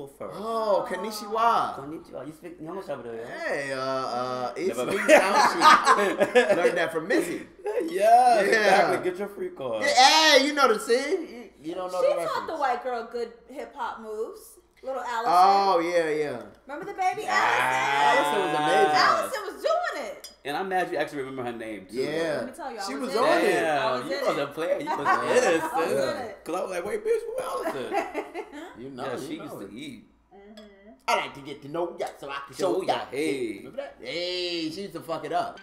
people first. Oh, konnichiwa. Konnichiwa. You speak English over there? Hey, East County. Learned that from Missy. Yeah, exactly. Get your free card. Hey, you know the scene. You don't know the reference. She taught the white girl good hip hop moves. Little Allison. Oh, yeah. Remember the baby Allison? Allison was amazing. Allison was doing it. And I'm mad you actually remember her name, too. Yeah. Let me tell you, she was in on it. it. You wasn't playing. You was in it, I was in it. Because I was like, wait, bitch, who Allison? You know, Yeah, she you used know to it. eat. I like to get to know ya so I can Show show ya. ya. Hey. Remember that? Hey, she used to fuck it up.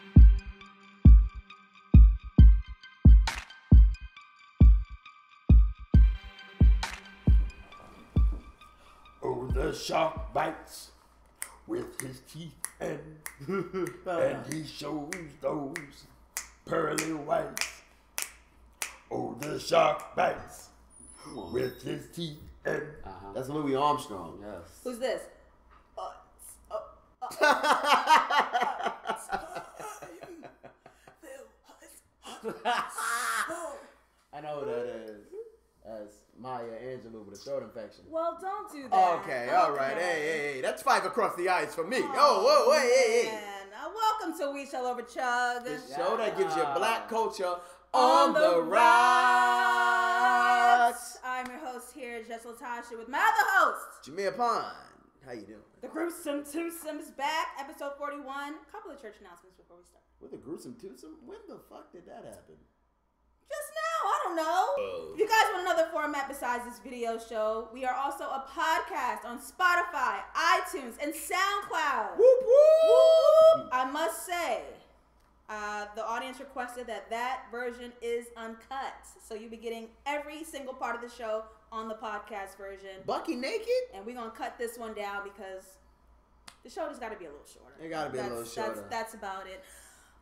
Oh, the shark bites with his teeth and he shows those pearly whites. Oh, the shark bites with his teeth and That's Louis Armstrong. Yes. Who's this? I know who that is. That's Maya Angelou with a throat infection. Well, don't do that. Okay, all right. Hey, that's 5 across the ice for me. Oh, whoa, hey. Man. Welcome to We Shall Overchug. The show that gives you black culture on the rocks. I'm your host here, JustLatasha, with my other host, Jameer Pond. How you doing? The Gruesome Twosome is back, episode 41. A couple of church announcements before we start. With a gruesome twosome? When the fuck did that happen? Just now, I don't know. If you guys want another format besides this video show, we are also a podcast on Spotify, iTunes, and SoundCloud. Whoop, whoop. I must say, the audience requested that version is uncut. So you'll be getting every single part of the show on the podcast version. Bucky naked? And we're going to cut this one down because the show just got to be a little shorter. It got to be a little shorter. That's about it.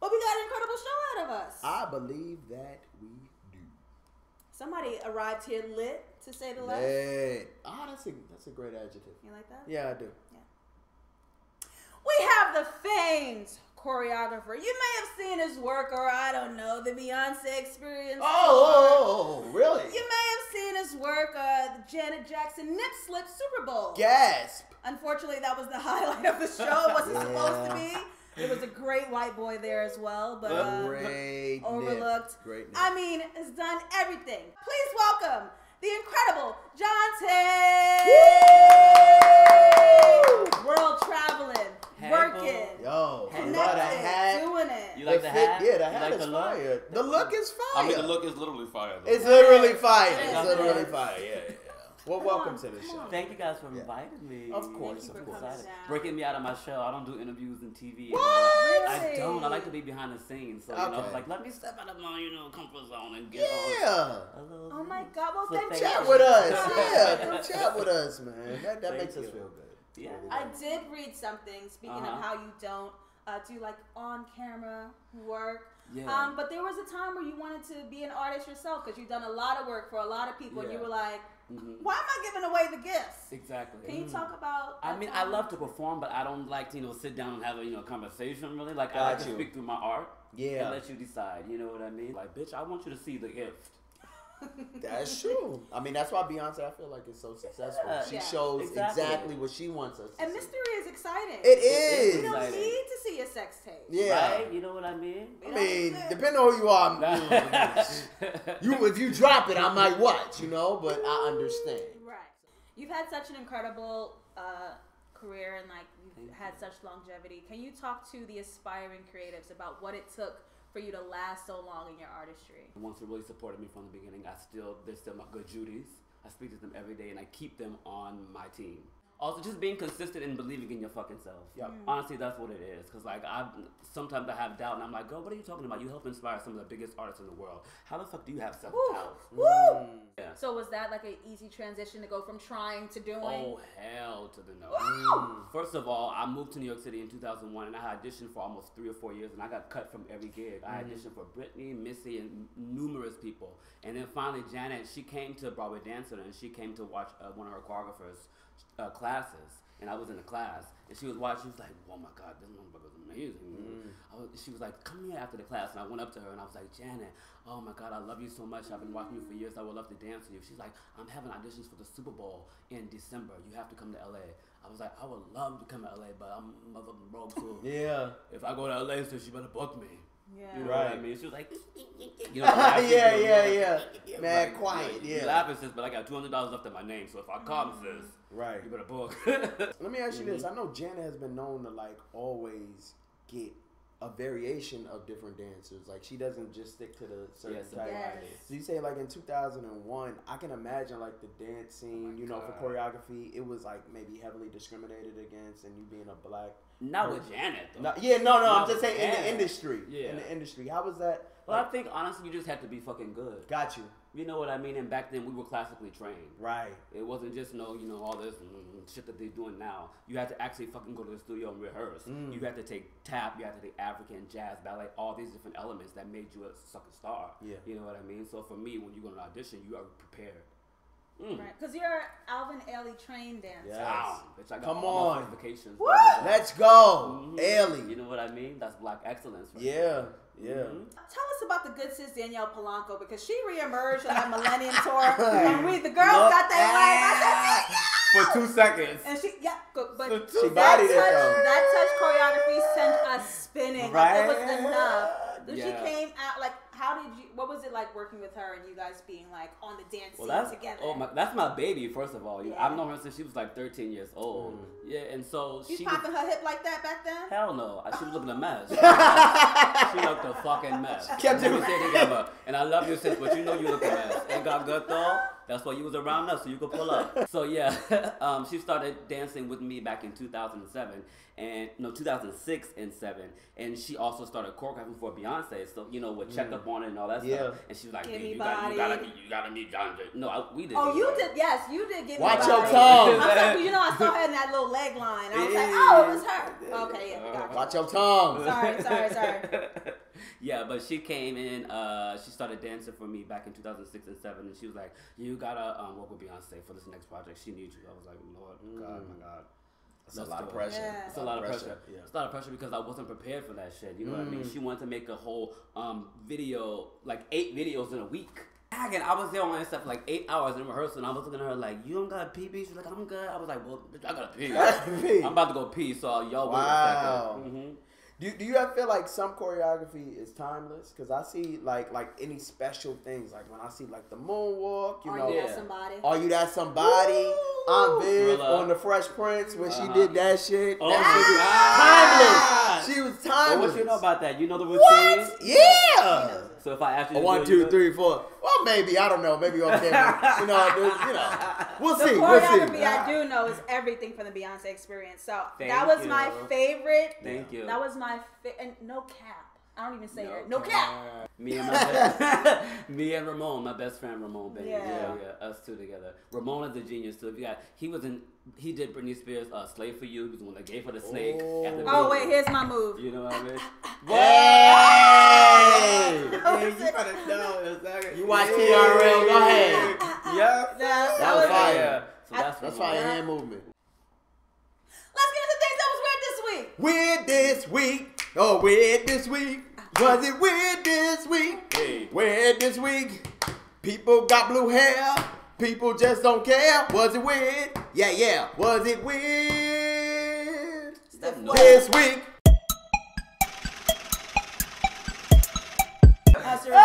But we got an incredible show out of us. I believe that we do. Somebody arrived here lit, to say the least. Hey. Oh, that's a great adjective. You like that? Yeah, I do. Yeah. We have the famed choreographer. You may have seen his work, or I don't know, the Beyoncé experience. Oh, really? You may have seen his work, the Janet Jackson Nip Slip Super Bowl. Gasp. Unfortunately, that was the highlight of the show. It wasn't supposed to be. There was a great white boy there as well, but great overlooked. Nip. Great nip. I mean, has done everything. Please welcome the incredible Jonté. World traveling, working, connected, doing it. You like the hat? Yeah, the hat like is the look? fire. The look is fire. I mean, the look is literally fire. Though. It's literally fire. It It's is. literally fire. Yeah. Well, welcome to the show. Thank you guys for inviting me. Of course, Thank you of for course. coming down. Breaking me out of my shell. I don't do interviews and TV. What? I don't. I like to be behind the scenes. So, you know, Okay. like, let me step out of my, comfort zone and get Yeah. on. A little Oh my God! Well, So thank Chat you. with us. Yeah, come chat with us, man. That Thank makes us you. feel good. Yeah. I did read something. Speaking of how you don't do like on-camera work. Yeah. But there was a time where you wanted to be an artist yourself because you've done a lot of work for a lot of people, and you Yeah. were like, "Why am I giving away the gifts?" Exactly. Can you talk about? I that mean, time? I love to perform, but I don't like to, sit down and have a, conversation, really. Like, I Got like to you. speak through my art. Yeah. And let you decide, you know what I mean? Like, bitch, I want you to see the gift. That's true. I mean, that's why Beyonce, I feel like, is so successful. Yeah. She Yeah. shows Exactly. exactly what she wants us to And see. mystery is exciting. It is. We don't exciting. need to see a sex tape. Yeah. Right? You know what I mean? I mean, depending on who you are, if you drop it, I might watch, but I understand. Right. You've had such an incredible career, and like you've had such longevity. Can you talk to the aspiring creatives about what it took for you to last so long in your artistry? The ones who really supported me from the beginning, they're still my good Judies. I speak to them every day, and I keep them on my team. Also, just being consistent and believing in your fucking self. Yep. Honestly, that's what it is. Because, sometimes I have doubt, and I'm like, girl, what are you talking about? You help inspire some of the biggest artists in the world. How the fuck do you have self-doubt? Woo! Yeah. So was that like an easy transition to go from trying to doing? Oh, hell to the no. Woo! First of all, I moved to New York City in 2001, and I auditioned for almost 3 or 4 years, and I got cut from every gig. I auditioned for Britney, Missy, and numerous people. And then finally, Janet, she came to Broadway Dancer, and she came to watch one of her choreographers' classes. And I was in the class, and she was watching. She was like, "Oh my God, this motherfucker's amazing." she was like, come here after the class. And I went up to her and I was like, Janet, oh my God, I love you so much. I've been watching you for years. I would love to dance with you. She's like, I'm having auditions for the Super Bowl in December. You have to come to LA. I was like, I would love to come to LA, but I'm motherfucking broke, so if I go to LA, so she better book me. Yeah. You know what I mean? She was like, you know, Mad quiet, You laughing, sis, but I got $200 left in my name, so if I come, sis, you better book. Let me ask you this. I know Janet has been known to, like, always get a variation of different dancers. Like, she doesn't just stick to the certain type. So you say, like, in 2001, I can imagine, like, the dance scene, you know, for choreography, it was, like, maybe heavily discriminated against, and you being a black Not with Janet, though. I'm just saying in the industry. In the industry. How was that? Well, I think, honestly, you just had to be fucking good. Got you. You know what I mean? And back then, we were classically trained. Right. It wasn't just, all this shit that they're doing now. You had to actually fucking go to the studio and rehearse. You had to take tap, you had to take African, jazz, ballet, all these different elements that made you a fucking star. Yeah. You know what I mean? So for me, when you go to an audition, you are prepared. Right, because you're Alvin Ailey trained dancer. Yes. Bitch, I got Come all on. my certifications. Let's go. Ailey. You know what I mean? That's black excellence. Right Yeah. Tell us about the good sis Danielle Polanco, because she reemerged on that Millennium Tour. And the girls got that for 2 seconds. And she, but she bodied it though. That touch choreography sent us spinning. Right. Like, it was enough. Then she came out, like, what was it like working with her and you guys being, like, on the dance scene together? That's my baby, first of all. I've known her since she was like 13 years old. Yeah, and so she popping her hip like that back then? Hell no. She was looking a mess. She looked a fucking mess. Kept it together. And I love you, sis, but you know you look a mess. Ain't got good though. That's why you was around us, so you could pull up. So yeah, she started dancing with me back in 2006 and 7, and she also started choreographing for Beyonce. So with Check Up on It and all that stuff. And she was like, "You gotta meet Jonté." No, we did. Oh, you did. Yes, you did. Give Watch me your body. tongue. I saw her in that little leg line. I was like, oh, it was her. Okay, yeah. Gotcha. Watch your tongue. Sorry. Yeah, but she came in, she started dancing for me back in 2006 and 7, and she was like, you gotta work with Beyonce for this next project. She needs you. I was like, Lord, God, my God. It's a lot of pressure. Yeah. It's a lot of pressure. Yeah. It's a lot of pressure because I wasn't prepared for that shit. You know what I mean? She wanted to make a whole video, like 8 videos in a week. And I was there on stuff for like 8 hours in rehearsal, and I was looking at her like, you don't got pee? She's like, I'm good. I was like, well, bitch, I gotta pee. I'm about to go pee, so y'all wait a second. Do you ever feel like some choreography is timeless? Because I see like any special things, like when I see like the moonwalk, Are you that somebody? Are you that somebody? Aunt Viv on the Fresh Prince when she did that shit. Oh, that shit was timeless. She was timeless. Well, what you know about that? You know the routine? What? Yeah. So if I ask you to 1, 2, 3, 4. Well, maybe I don't know. Maybe on camera. We'll see. The choreography I do know is everything from the Beyonce experience. So that was my favorite. Thank you. That was my and no cap. I don't even say that. No cap. Me and Ramon, my best friend Ramon, baby. Yeah, us two together. Ramon is a genius too. He did Britney Spears' "Slave for You." He was the one that gave her the snake. Wait, here's my move. You know what I mean? You better know. You watch TRL? Go ahead. Yeah, that was fire. So that's fire hand movement. Let's get into things that was weird this week. Weird this week. Oh, weird this week. Was it weird this week? Hey. Weird this week. People got blue hair. People just don't care. Was it weird? Yeah. Was it weird this week? That's really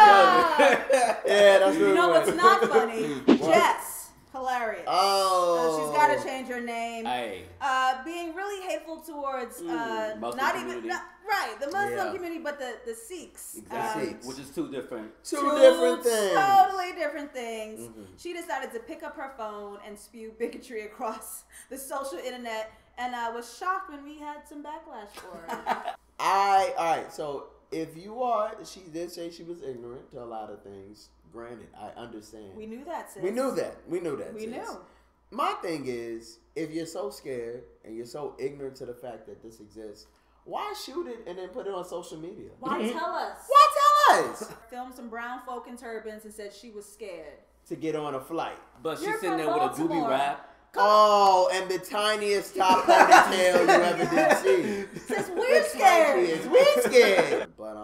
Yeah, that's really You know good. what's not funny? Jess Hilarious. Oh. She's got to change her name. Hey. Being really hateful towards the Muslim community, but the Sikhs. Exactly. Which is two different different things. Totally different things. She decided to pick up her phone and spew bigotry across the social internet, and was shocked when we had some backlash for her. All right, so if you are, she did say she was ignorant to a lot of things. Granted, I understand. We knew that, sis. We knew that. We knew. My thing is, if you're so scared and you're so ignorant to the fact that this exists, why shoot it and then put it on social media? Why tell us? Why tell us? Filmed some brown folk in turbans and said she was scared To get on a flight. But she's You're sitting from there with a doobie Baltimore. wrap, Oh, and the tiniest top ponytail you ever did see. Says we're scared. We're scared. But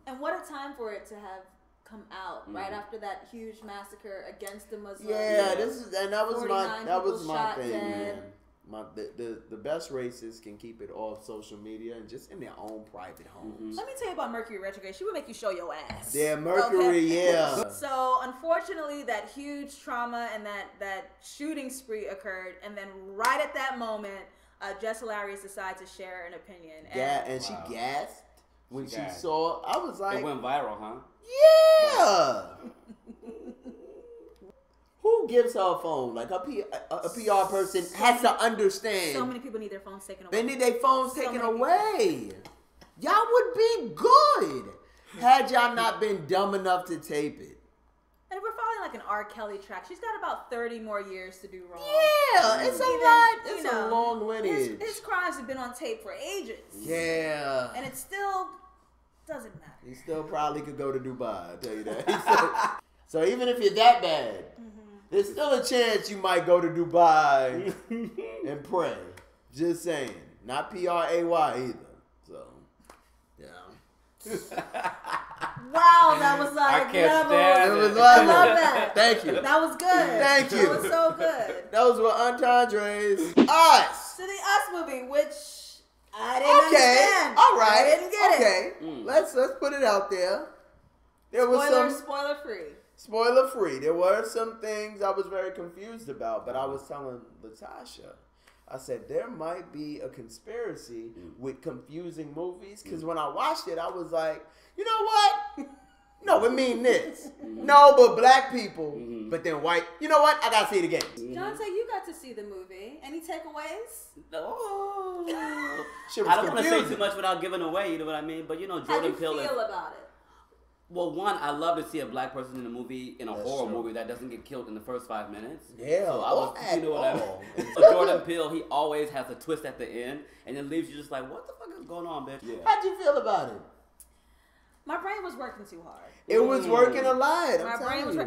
And what a time for it to have come out right after that huge massacre against the Muslims. Yeah, that was my thing, dead. man. The best racists can keep it off social media and just in their own private homes. Let me tell you about Mercury retrograde. She would make you show your ass. Yeah, Mercury, yeah. So unfortunately, that huge trauma and that shooting spree occurred, and then right at that moment, Jess Hilarious decided to share an opinion. And she gasped when she saw. I was like, it went viral, huh? Yeah. Who gives her a phone? Like a PR person has to understand. So many people need their phones taken away. They need their phones taken away. Y'all would be good had y'all not been dumb enough to tape it. And we're following like an R. Kelly track. She's got about 30 more years to do wrong. Yeah, it's a lot. It's a long lineage. His crimes have been on tape for ages. Yeah. And it still doesn't matter. He still probably could go to Dubai, I'll tell you that. So even if you're that bad, there's still a chance you might go to Dubai and pray. Just saying. Not P-R-A-Y either. So, yeah. Wow, that was like level. I love that. Thank you. That was good. Thank you. That was so good. Those were Entendres. Us. So the Us movie, which I didn't understand. All right. I didn't get it. Let's put it out there. There was spoiler free. Spoiler free. There were some things I was very confused about, but I was telling Latasha, I said there might be a conspiracy with confusing movies, because when I watched it, I was like, you know what? No, it mean this. No, but black people, but then white. You know what? I gotta see it again. Jonté, you got to see the movie. Any takeaways? No. Shit was I don't want to say confusing. too much without giving away. You know what I mean? But you know, Jordan Peele. How do you feel about it? Well, one, I love to see a black person in a movie, in a horror movie that doesn't get killed in the first 5 minutes. Yeah, so I was, you know what I mean? So Jordan Peele, he always has a twist at the end, and it leaves you just like, what the fuck is going on, bitch? Yeah. How'd you feel about it? My brain was working too hard. It was working a lot. My brain was.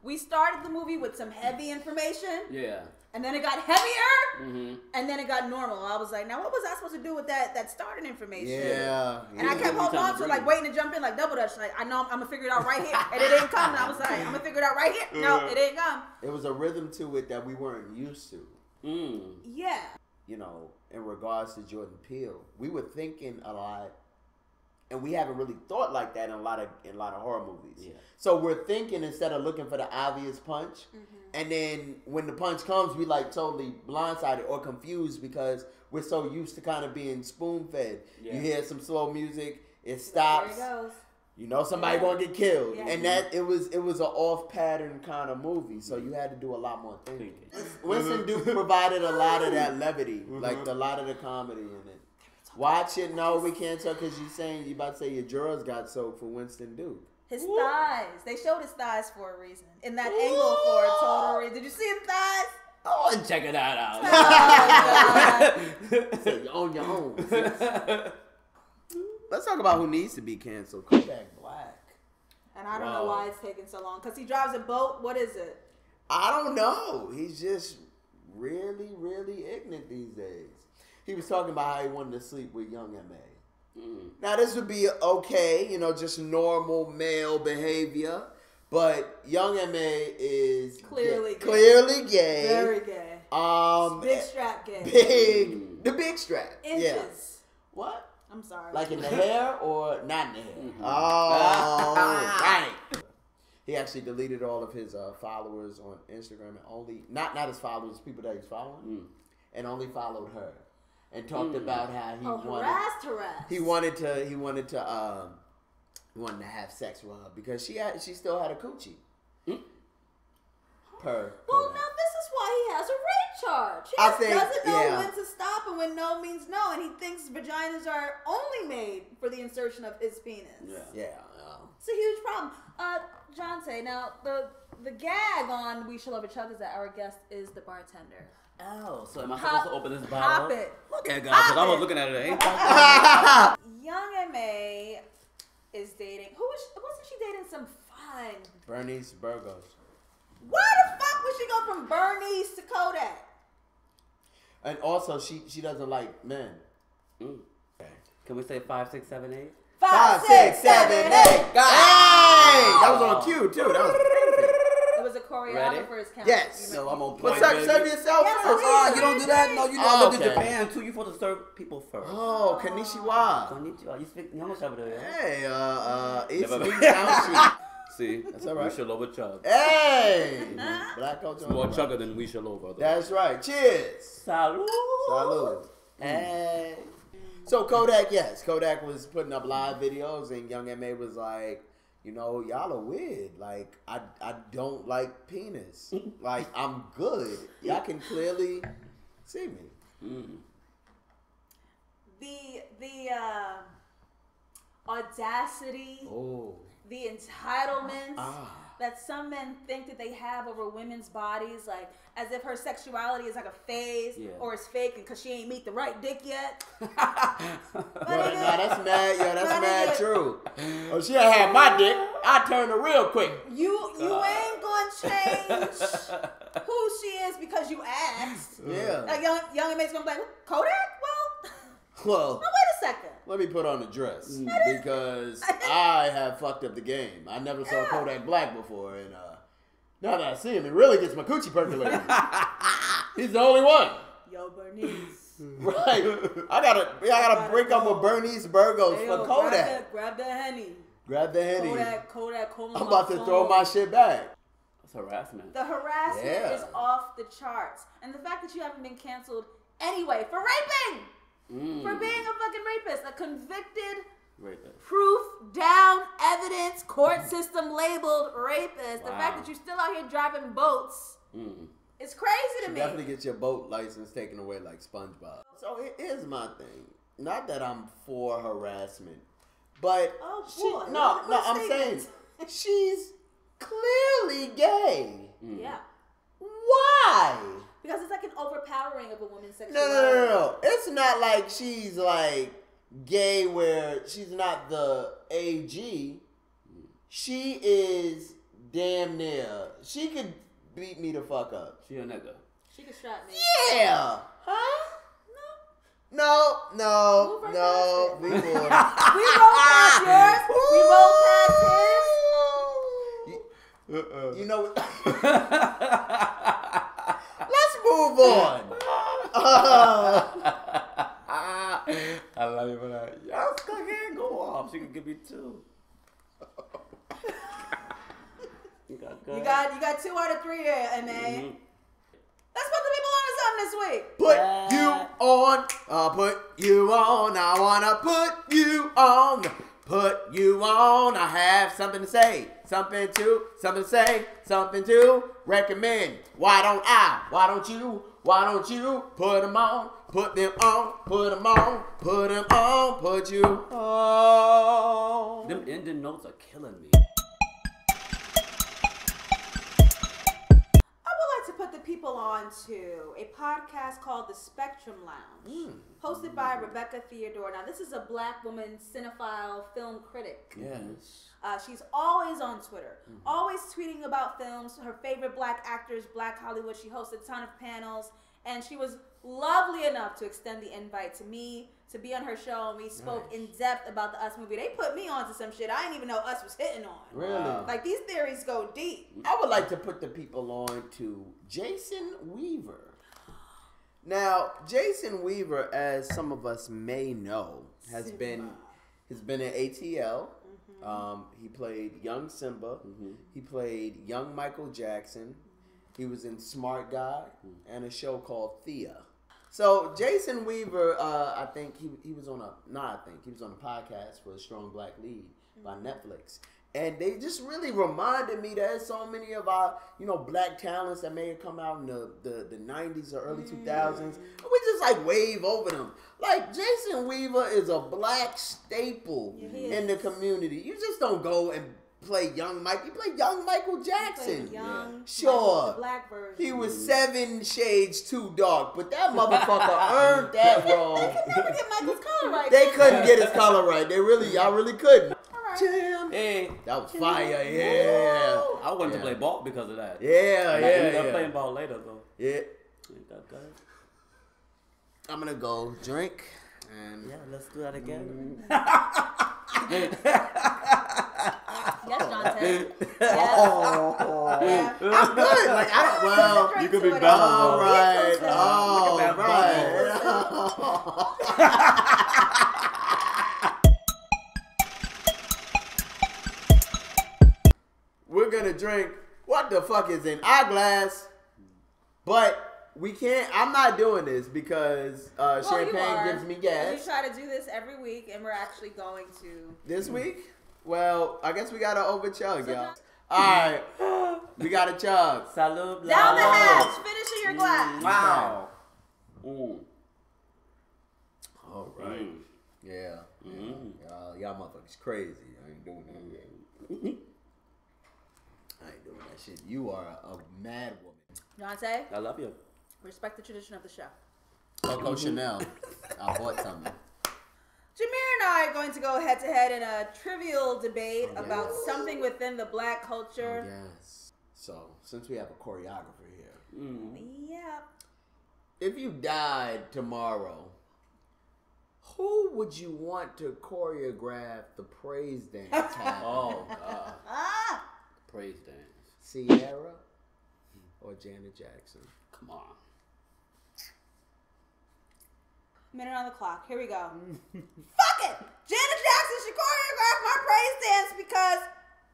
We started the movie with some heavy information. Yeah. And then it got heavier, and then it got normal. I was like, now what was I supposed to do with that starting information? Yeah. And I kept holding on to it, like waiting to jump in, like double dutch. Like, I know I'm going to figure it out right here. And it didn't come. And I was like, I'm going to figure it out right here. No, it didn't come. It was a rhythm to it that we weren't used to. Yeah. You know, in regards to Jordan Peele, we were thinking a lot, and we haven't really thought like that in a lot of horror movies. Yeah. So we're thinking instead of looking for the obvious punch, and then when the punch comes, we like totally blindsided or confused because we're so used to kind of being spoon fed. Yeah. You hear some slow music, it stops. There it goes. You know somebody gonna get killed, and that it was an off pattern kind of movie. So you had to do a lot more thinking. Winston Duke provided a lot of that levity, like a lot of the comedy in it. Watch it. No, we can't talk because you about to say your drawers got soaked for Winston Duke. His thighs. They showed his thighs for a reason. In that angle for a total reason. Did you see his thighs? I want to check it out. So you're on your own. Let's talk about who needs to be canceled. Kodak Black. And I don't know why it's taking so long. Because he drives a boat. What is it? I don't know. He's just really, really ignorant these days. He was talking about how he wanted to sleep with Young M.A. Now, this would be okay, you know, just normal male behavior. But Young M.A. is clearly gay. Very gay. Big strap gay. The big strap. Inches. Yeah. What? I'm sorry. Like in the hair or not in the hair? Oh, right. He actually deleted all of his followers on Instagram and only, not his followers, people that he's following, and only followed her. And talked about how he wanted to have sex with her because she still had a coochie. Well, now this is why he has a rape charge. He doesn't know when to stop and when no means no, and he thinks vaginas are only made for the insertion of his penis. Yeah. It's a huge problem. Jonté, now the gag on We Shall Love Each Other is that our guest is the bartender. Oh, so am I supposed to open this bottle? Pop it. Look at God, because I was looking at it. Young M.A. is dating. Wasn't she dating some fun? Bernice Burgos. Why the fuck would she go from Bernice to Kodak? And also, she doesn't like men. Okay. Can we say 5, 6, 7, 8? 5, 6, 7, 8. Hey! That was on cue, too. That was perfect. It was a choreographer's count. Yes. So I'm on But point. serve yourself first. Oh, you don't do that? No, you know, I lived in Okay. Japan, too. You're supposed to serve people first. Oh, Konnichiwa. Konnichiwa. You speak English over there? Hey, it's Never- me down See? That's all right. We shall over chug. Hey! Black culture. It's more chugger than we shall over. Though. That's right. Cheers. Salud. Salud. Hey. So Kodak, yes. Kodak was putting up live videos and Young M.A was like, you know, y'all are weird. Like, I don't like penis. Like, I'm good. Y'all can clearly see me. The audacity, the entitlement that some men think that they have over women's bodies, like as if her sexuality is like a phase or it's fake because she ain't meet the right dick yet. No, that's mad. Yo, that's mad true. Oh, she ain't had my dick. I turned her real quick. You ain't gonna change who she is because you asked. Yeah. Like young M.A.'s gonna be like, Kodak? Well, now wait a second. let me put on a dress because I have fucked up the game. I never saw Kodak Black before, and now that I see him, it really gets my coochie percolating. He's the only one. Yo, Bernice. Right. I gotta break up with Bernice Burgos for Kodak. Grab the Henny. Grab the Henny. Kodak, call I'm about to throw my shit back. That's harassment. The harassment is off the charts. And the fact that you haven't been canceled anyway for raping. For being a fucking rapist. A convicted, proof, down, evidence, court system labeled rapist. The fact that you're still out here driving boats is crazy to me. Definitely get your boat license taken away like SpongeBob. So here's my thing. Not that I'm for harassment, but I'm saying she's clearly gay. Yeah. Why? Because it's like an overpowering of a woman's sexuality. No. It's not like she's like gay where she's not the AG. She is damn near. She could beat me the fuck up. She a nigga. She could strap me. Yeah. Huh? No. We would. We rolled past yours. We rolled past his. You know. Let's move on. I love you for that. Y'all still can't go off. She can give me 2. You got 2 out of 3 there, M.A. Let's put the people on to something this week. Put you on. I'll put you on. I wanna put you on. Put you on. I have something to say. Something to say. Something to recommend. Why don't I? Why don't you? Why don't you put them on? Put them on. Put them on. Put them on. Put you on. Them ending notes are killing me. To put the people on to a podcast called The Spectrum Lounge, hosted by Rebecca Theodore. Now, this is a black woman cinephile film critic. Yes. She's always on Twitter, always tweeting about films, her favorite black actors, Black Hollywood. She hosts a ton of panels, and she was lovely enough to extend the invite to me to be on her show, and we spoke in depth about the Us movie. They put me on to some shit I didn't even know Us was hitting on. Really? Like, these theories go deep. I would like to put the people on to Jason Weaver. Now, Jason Weaver, as some of us may know, has been in ATL. He played young Simba. He played young Michael Jackson. He was in Smart Guy and a show called Thea. So Jason Weaver, I think he was on a podcast for A Strong Black Lead by Netflix. And they just really reminded me that there's so many of our, black talents that may have come out in the 90s or early 2000s. And we just like wave over them. Like Jason Weaver is a black staple in the community. You just don't go and play young Mike. You play young Michael Jackson. The black version. He was 7 shades too dark, but that motherfucker earned that role. They could never get Michael's color right. They couldn't get his color right. Y'all really couldn't. Jam. Hey, that was fire. Yeah. I wanted to play ball because of that. Yeah. I ended up playing ball later though. Yeah. I'm gonna go drink and yeah, let's do that again. Yes, Jonté. Yes. Yeah. I'm good. Like I don't. Well, you could be bad. All right. We're gonna drink. What the fuck is in our glass? But we can't. I'm not doing this because champagne gives me gas. You try to do this every week, and we're actually going to this week. Well, I guess we gotta over chug, y'all. All right, we gotta chug. Salud. Down the hatch. Finish in your glass. Wow. All right. Yeah. Y'all motherfuckers crazy. I ain't doing that. I ain't doing that shit. You are a mad woman. Jonté, I love you. respect the tradition of the show. Coco Chanel. I bought something. Jameer and I are going to go head to head in a trivial debate about something within the black culture. Yes. So, since we have a choreographer here, Yeah. if you died tomorrow, who would you want to choreograph the praise dance? Oh, God. Praise dance. Sierra or Janet Jackson? Come on. Minute on the clock. Here we go. Fuck it! Janet Jackson should choreograph my praise dance because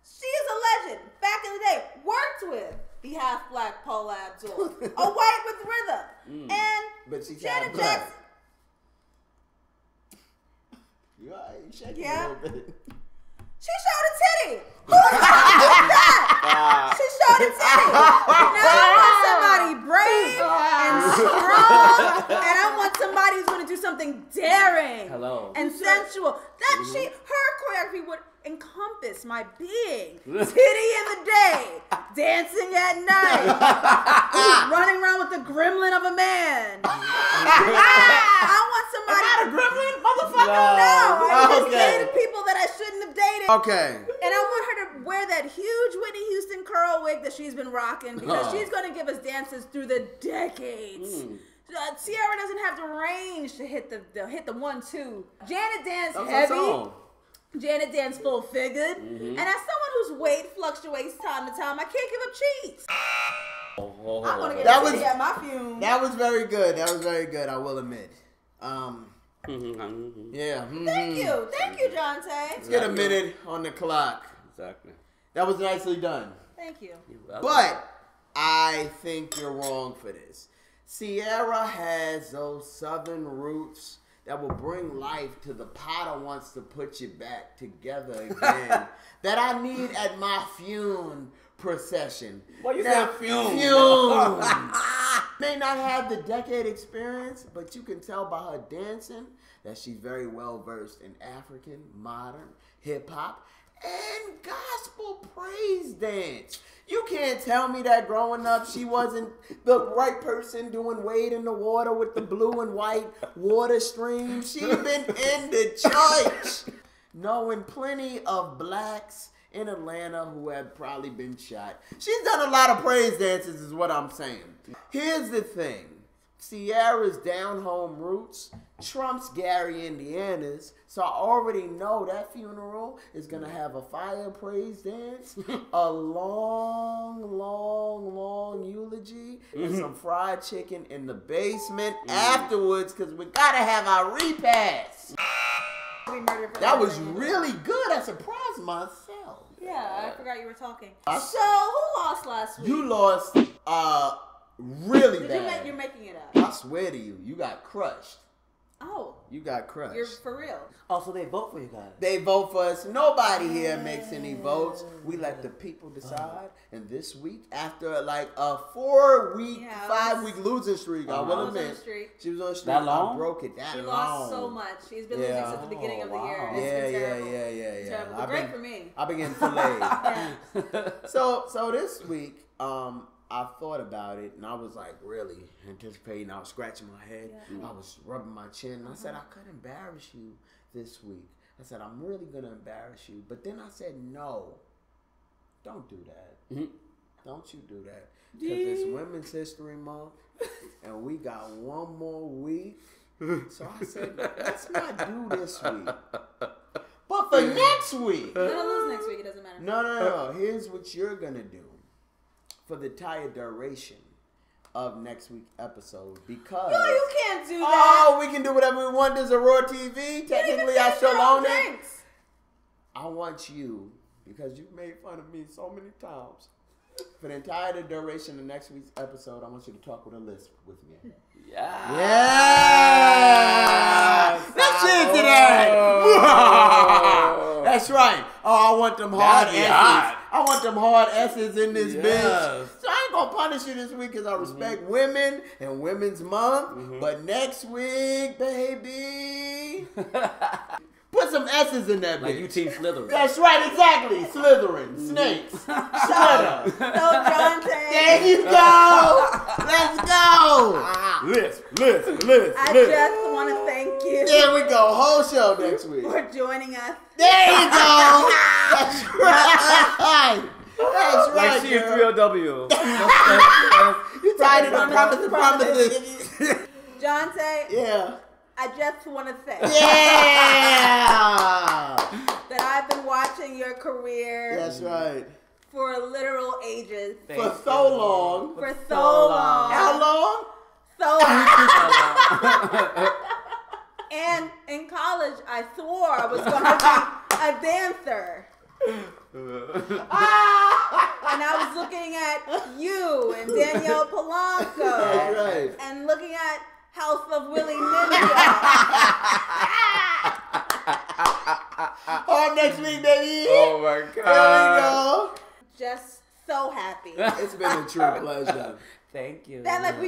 she is a legend. Back in the day, worked with the half-black Paula Abdul, a white with rhythm, and But she's Janet half black. Jackson. You alright? You shaking Yeah. a little bit. She showed a titty. Who was that? She showed a titty. Now I want somebody brave and strong, and I want somebody who's going to do something daring and sensual. That her choreography would encompass my being. Titty in the day, dancing at night, running around with the gremlin of a man. I want somebody. Am I a gremlin, motherfucker? No, I just dated people that I shouldn't have dated. Okay. And I want her to wear that huge Whitney Houston curl wig that she's been rocking because she's going to give us dances through the decades. Sierra doesn't have the range to hit the 1-2. Janet danced heavy. Janet danced full figured. And as someone whose weight fluctuates time to time, I can't give up cheese. I'm going to get at my fume. That was very good. That was very good, I will admit. Yeah. Thank you, Jonté. Let's get a minute on the clock. Exactly. That was nicely done. Thank you. But I think you're wrong for this. Sierra has those southern roots that will bring life to the potter wants to put you back together again. That I need at my fume procession. What you said, fume? Fume. May not have the decade experience, but you can tell by her dancing that she's very well versed in African, modern, hip hop, and gospel praise dance. You can't tell me that growing up she wasn't the right person doing wade in the water with the blue and white water streams. She'd been in the church, knowing plenty of blacks in Atlanta who have probably been shot. She's done a lot of praise dances is what I'm saying. Here's the thing. Sierra's down-home roots trumps Gary, Indiana's, so I already know that funeral is going to have a fire praise dance, a long eulogy, and some fried chicken in the basement afterwards because we got to have our repast. That was really good. I surprised myself. Yeah, I forgot you were talking. So, who lost last week? You lost really bad. You're making it up. I swear to you, you got crushed. Oh. You got crushed. You're for real. Oh, so they vote for you guys. They vote for us. Nobody here makes any votes. We let the people decide. And this week, after like a 4-week, 5-week losing streak, I will admit, she was on the streak. That long? I broke it that she long. Lost so much. She's been losing since the beginning of the year. It's been terrible. Yeah. Terrible. But great for me. I've been getting filleted. So this week, I thought about it, and I was like really anticipating. I was scratching my head. I was rubbing my chin. And I said, I could embarrass you this week. I said, I'm really going to embarrass you. But then I said, no, don't do that. Don't you do that. Because it's Women's History Month, and we got one more week So I said, let's not do this week. But for next week. You're going to lose next week. It doesn't matter. No. Here's what you're going to do for the entire duration of next week's episode. Because... No, you can't do that. Oh, we can do whatever we want. This is Aurore TV. Technically, I still own it. I want you, because you've made fun of me so many times, for the entire duration of next week's episode, I want you to talk with a list with me. Yeah. Let's get to that. That's right. Oh, I want them hard S's. I want them hard S's in this bitch. So I ain't gonna punish you this week because I respect women and Women's Month. But next week, baby, put some S's in that bitch. Like you team Slytherin. That's right, exactly. Slytherin, snakes, shudder. So Jonté. There you go. Let's go. List. I just want to thank you. There we go. Whole show next week. For joining us. There you go. That's right. That's right. Like she is 3LW. You tired of the promises. Jonté. Yeah. I just want to say. Yeah. That I've been watching your career. That's right. For literal ages. For so long. For so long. How long? So long. And in college, I swore I was going to be a dancer. And I was looking at you and Danielle Polanco. That's right. And looking at House of Willie Ninja. Oh, next week, baby. Oh my God. There we go. Just so happy. It's been a true pleasure. Thank you. That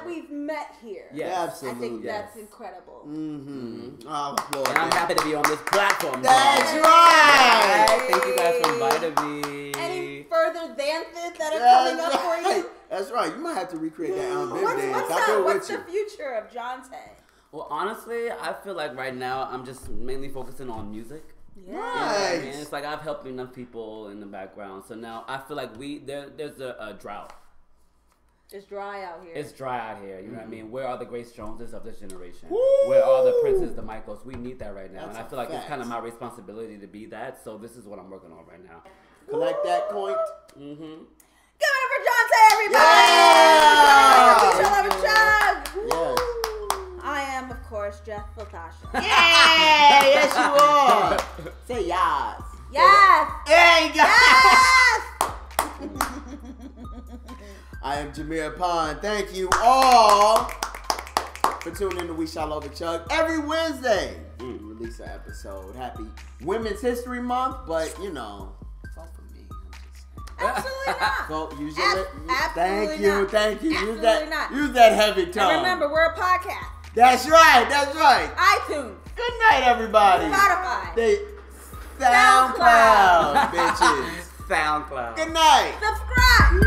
we've met here. Yeah, absolutely. I think that's incredible. Oh, Lord. And I'm happy to be on this platform. That's right. Thank you guys for inviting me. Any further dances that are coming up for you? That's right. You might have to recreate that on Bday dance. What's the future of Jonté? Well, honestly, I feel like right now I'm just mainly focusing on music. Yeah. Nice. And it's like I've helped enough people in the background, so now I feel like there's a drought. It's dry out here. It's dry out here. You know what I mean? Where are the Grace Joneses of this generation? Where are the Princes, the Michaels? We need that right now, and I feel like it's kind of my responsibility to be that. So this is what I'm working on right now. Collect that point. Give it up for Jonté, everybody! Yeah. Yes. I am, of course, JustLatasha. Yeah, yes you are. Say yes. Yes. There you go. Yes. I am Jameer Pond. Thank you all for tuning in to We Shall Overchug. Every Wednesday, we release an episode. Happy Women's History Month, but you know, vote for me. Absolutely not. Vote. Use your absolutely Thank you. not. Thank you. Absolutely not. Use that heavy tone. And remember, we're a podcast. That's right. That's right. iTunes. Good night, everybody. Spotify. SoundCloud, bitches. SoundCloud. Good night. Subscribe.